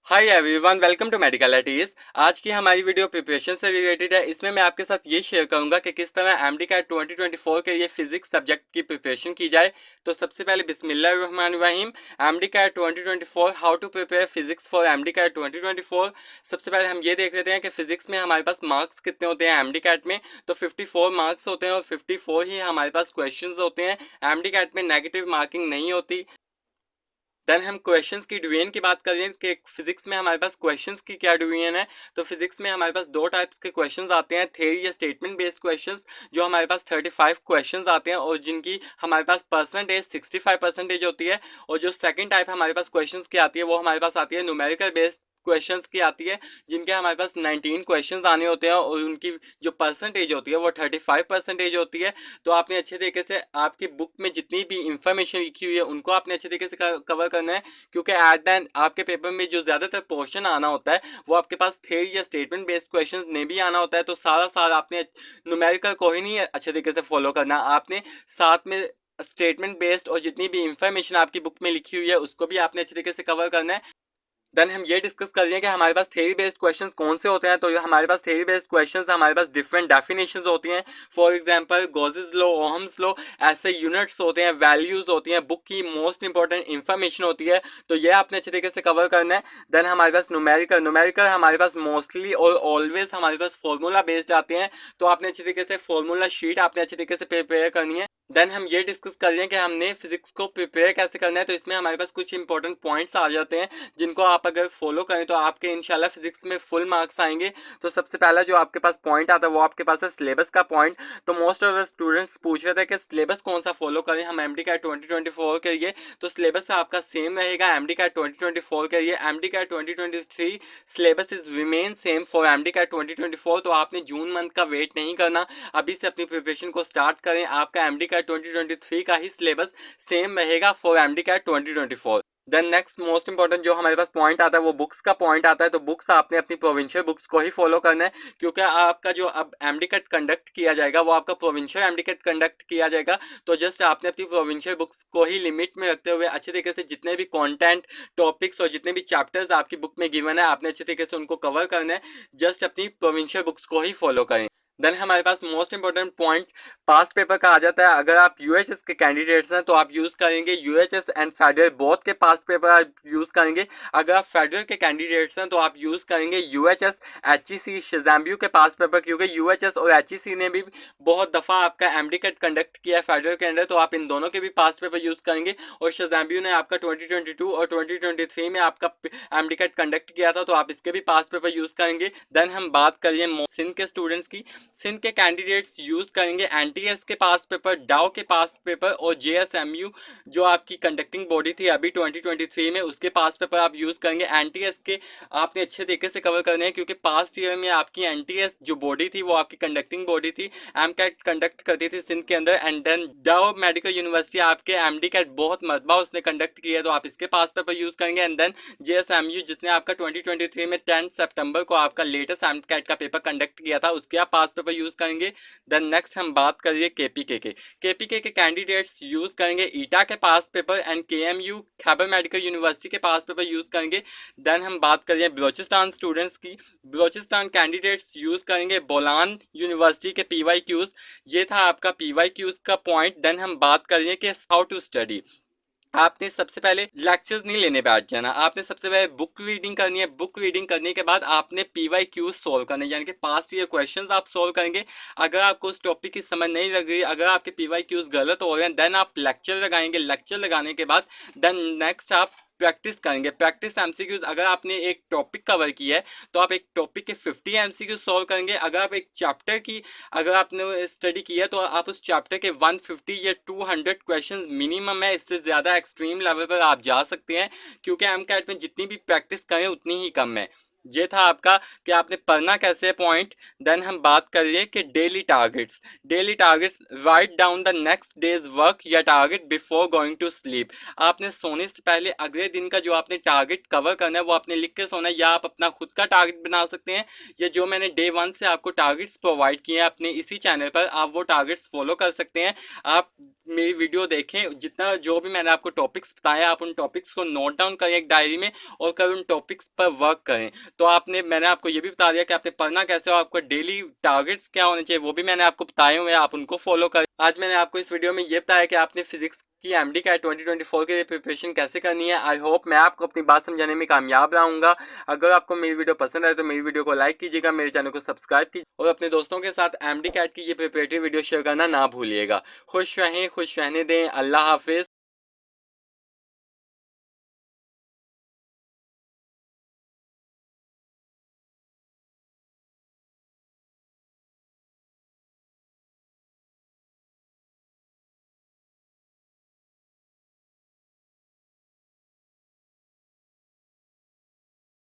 Hi everyone, welcome to medical eighties. आज की हमारी वीडियो प्रिपरेशन से रिलेटेड है। इसमें मैं आपके साथ ये शेयर करूंगा कि किस तरह एमडी कैट 2024 के लिए फिजिक्स सब्जेक्ट की प्रिपरेशन की जाए। तो सबसे पहले बिस्मिल्लाहिर्रहमानिर्रहीम। MD CAT 2024 how to prepare physics for MD CAT 2024। सबसे पहले हम ये देख लेते हैं कि फिजिक्स में हमारे पास मार्क्स कितने होते हैं एमडी कैट में। तो 54 मार्क्स होते हैं और 54 ही हमारे पास क्वेश्चन होते हैं। एमडी कैट में नेगेटिव मार्किंग नहीं होती। देन हम क्वेश्चंस की डिवीजन की बात करें कि फिजिक्स में हमारे पास क्वेश्चंस की क्या डिवीजन है। तो फिजिक्स में हमारे पास दो टाइप्स के क्वेश्चंस आते हैं, थ्योरी या स्टेटमेंट बेस्ड क्वेश्चंस, जो हमारे पास 35 क्वेश्चंस आते हैं और जिनकी हमारे पास परसेंटेज 65% होती है। और जो सेकंड टाइप हमारे पास क्वेश्चंस की आती है वो हमारे पास आती है न्यूमेरिकल बेस्ड क्वेश्चंस की आती है, जिनके हमारे पास 19 क्वेश्चंस आने होते हैं और उनकी जो परसेंटेज होती है वो 35% होती है। तो आपने अच्छे तरीके से आपकी बुक में जितनी भी इंफॉर्मेशन लिखी हुई है उनको आपने अच्छे तरीके से कवर करना है, क्योंकि एट द एंड आपके पेपर में जो ज़्यादातर पोर्शन आना होता है वो आपके पास थ्योरी या स्टेटमेंट बेस्ड क्वेश्चंस ने भी आना होता है। तो सारा साल आपने न्यूमेरिकल को ही नहीं अच्छे तरीके से फॉलो करना, आपने साथ में स्टेटमेंट बेस्ड और जितनी भी इंफॉर्मेशन आपकी बुक में लिखी हुई है उसको भी आपने अच्छे तरीके से कवर करना है। देन हम ये डिस्कस कर लें कि हमारे पास थ्योरी बेस्ड क्वेश्चंस कौन से होते हैं। तो हमारे पास थ्योरी बेस्ड क्वेश्चंस हमारे पास डिफरेंट डेफिनेशंस होती हैं। For example Gauss's law, Ohm's law, ऐसे यूनिट्स होते हैं, वैल्यूज होती हैं, बुक की मोस्ट इंपॉर्टेंट इंफॉर्मेशन होती है। तो ये आपने अच्छे तरीके से कवर करना है। देन हमारे पास न्यूमेरिकल हमारे पास मोस्टली और ऑलवेज हमारे पास फॉर्मूला बेस्ड आते हैं। तो आपने अच्छे तरीके से फॉर्मूला शीट आपने अच्छे तरीके से प्रिपेयर करनी है। देन हम ये डिस्कस कर रहे हैं कि हमने फिजिक्स को प्रिपेयर कैसे करना है। तो इसमें हमारे पास कुछ इंपॉर्टेंट पॉइंट्स आ जाते हैं जिनको आप अगर फॉलो करें तो आपके इंशाल्लाह फिजिक्स में फुल मार्क्स आएंगे। तो सबसे पहला जो आपके पास पॉइंट आता है वो आपके पास है सिलेबस का पॉइंट। तो मोस्ट ऑफ द स्टूडेंट्स पूछ रहे थे कि सिलेबस कौन सा फॉलो करें हम एमडी कैट 2024 के लिए। तो सिलेबस आपका सेम रहेगा एमडी कैट 2024 के लिए। MD CAT 2023 syllabus is remain same for MD CAT 2024। तो आपने जून मंथ का वेट नहीं करना, अभी से अपनी प्रिपरेशन को स्टार्ट करें। आपका एमडी कैट 2023 का ही सिलेबस सेम रहेगा for MD CAT 2024। Then next most important जो हमारे पास पॉइंट आता है वो बुक्स का पॉइंट आता है। तो बुक्स आपने अपनी प्रोविंशियल बुक्स को ही फॉलो करना है, क्योंकि आपका जो अब एमडी कैट कंडक्ट किया जाएगा वो आपका प्रोविंशियल एमडी कैट कंडक्ट किया जाएगा। तो जस्ट आपने अपनी प्रोविंशियल बुक्स को ही लिमिट में रखते हुए अच्छे तरीके से जितने भी कंटेंट, टॉपिक्स और जितने भी चैप्टर्स आपकी बुक में गिवन है आपने अच्छे तरीके से उनको कवर करना है। जस्ट अपनी प्रोविंशियल बुक्स को ही फॉलो करें। देन हमारे पास most important point past paper का आ जाता है। अगर आप यूएचएस के कैंडिडेट्स हैं तो आप यूज़ करेंगे यूएचएस एंड फेडरल बोथ के पास्ट पेपर आप यूज़ करेंगे। अगर आप फेडरल के कैंडिडेट्स हैं तो आप यूज़ करेंगे यूएचएस, एचईसी, शज़ैम्बू के पास्ट पेपर, क्योंकि यूएचएस और एचईसी ने भी बहुत दफ़ा आपका एमडी कैट कंडक्ट किया है फेडरल के अंदर। तो आप इन दोनों के भी पास्ट पेपर यूज़ करेंगे। और शज़ैम्बू ने आपका 2022 और 2023 में आपका एमडी कैट कंडक्ट किया था, तो आप इसके भी पास्ट पेपर यूज़ करेंगे। देन हम बात करिए सिंध के स्टूडेंट्स की। सिंध के कैंडिडेट्स यूज करेंगे एनटीएस के पास्ट पेपर, डाउ के पास्ट पेपर और जेएसएमयू जो आपकी कंडक्टिंग बॉडी थी अभी 2023 में उसके पास्ट पेपर आप यूज करेंगे। एनटीएस के आपने अच्छे तरीके से कवर करने हैं, क्योंकि पास्ट ईयर में आपकी एनटीएस जो बॉडी थी वो आपकी कंडक्टिंग बॉडी थी, एम कैट कंडक्ट करती थी सिंध के अंदर। एंड देन डाउ मेडिकल यूनिवर्सिटी आपके एमडी कैट बहुत मरतबा उसने कंडक्ट किया है, तो आप इसके पास्ट पेपर यूज करेंगे। एंड देन जेएसएमयू जिसने आपका 2023 में 10 सितंबर को आपका लेटेस्ट एम कैट का पेपर कंडक्ट किया था, उसके आप पास्ट पेपर यूज करेंगे। देन नेक्स्ट हम बात करिए केपीके के कैंडिडेट्स यूज करेंगे ईटा के पास paper and KMU Khyber medical university के पास पेपर यूज करेंगे। देन हम बात करिए बलोचिस्तान स्टूडेंट्स की। बलोचिस्तान कैंडिडेट्स यूज करेंगे बोलान यूनिवर्सिटी के पीवाई क्यूज। ये था आपका पीवाई क्यूज का पॉइंट। देन हम बात करिए कि हाउ टू स्टडी। आपने सबसे पहले लेक्चर्स नहीं लेने बैठ जाना, आपने सबसे पहले बुक रीडिंग करनी है। बुक रीडिंग करने के बाद आपने पीवाई क्यूज सोल्व करने, यानी कि पास्ट ईयर क्वेश्चंस आप सोल्व करेंगे। अगर आपको उस टॉपिक की समझ नहीं लग रही, अगर आपके पीवाई क्यूज गलत हो रहे हैं, देन आप लेक्चर लगाएंगे। लेक्चर लगाने के बाद देन नेक्स्ट आप प्रैक्टिस करेंगे। प्रैक्टिस एमसीक्यूज, अगर आपने एक टॉपिक कवर किया है तो आप एक टॉपिक के 50 एमसीक्यूज सॉल्व करेंगे। अगर आप एक चैप्टर की अगर आपने स्टडी किया है तो आप उस चैप्टर के 150 या 200 क्वेश्चंस मिनिमम है, इससे ज़्यादा एक्सट्रीम लेवल पर आप जा सकते हैं, क्योंकि एमकैट में जितनी भी प्रैक्टिस करें उतनी ही कम है। ये था आपका कि आपने पढ़ना कैसे है पॉइंट। देन हम बात कर रहे हैं कि daily targets. Daily targets, write down the next day's work या target before going to sleep. आपने सोने से पहले अगले दिन का जो आपने टारगेट कवर करना है वो आपने लिख के सोना है, या आप अपना खुद का टारगेट बना सकते हैं, या जो मैंने डे 1 से आपको टारगेट्स प्रोवाइड किए हैं अपने इसी चैनल पर, आप वो टारगेट्स फॉलो कर सकते हैं। आप मेरी वीडियो देखें, जितना जो भी मैंने आपको टॉपिक्स बताए आप उन टॉपिक्स को नोट डाउन करें एक डायरी में और कल उन टॉपिक्स पर वर्क करें। तो मैंने आपको ये भी बता दिया कि आपने पढ़ना कैसे हो, आपको डेली टारगेट्स क्या होने चाहिए वो भी मैंने आपको बताए हुए हैं, आप उनको फॉलो करें। आज मैंने आपको इस वीडियो में ये बताया कि आपने फिजिक्स की एमडी कैट 2024 के लिए प्रिपरेशन कैसे करनी है। आई होप मैं आपको अपनी बात समझाने में कामयाब रहूंगा। अगर आपको मेरी वीडियो पसंद आए तो मेरी वीडियो को लाइक कीजिएगा, मेरे चैनल को सब्सक्राइब कीजिए और अपने दोस्तों के साथ एमडी कैट की ये प्रिपरेटरी वीडियो शेयर करना ना भूलिएगा। खुश रहें, खुश रहने दें। अल्लाह हाफिज।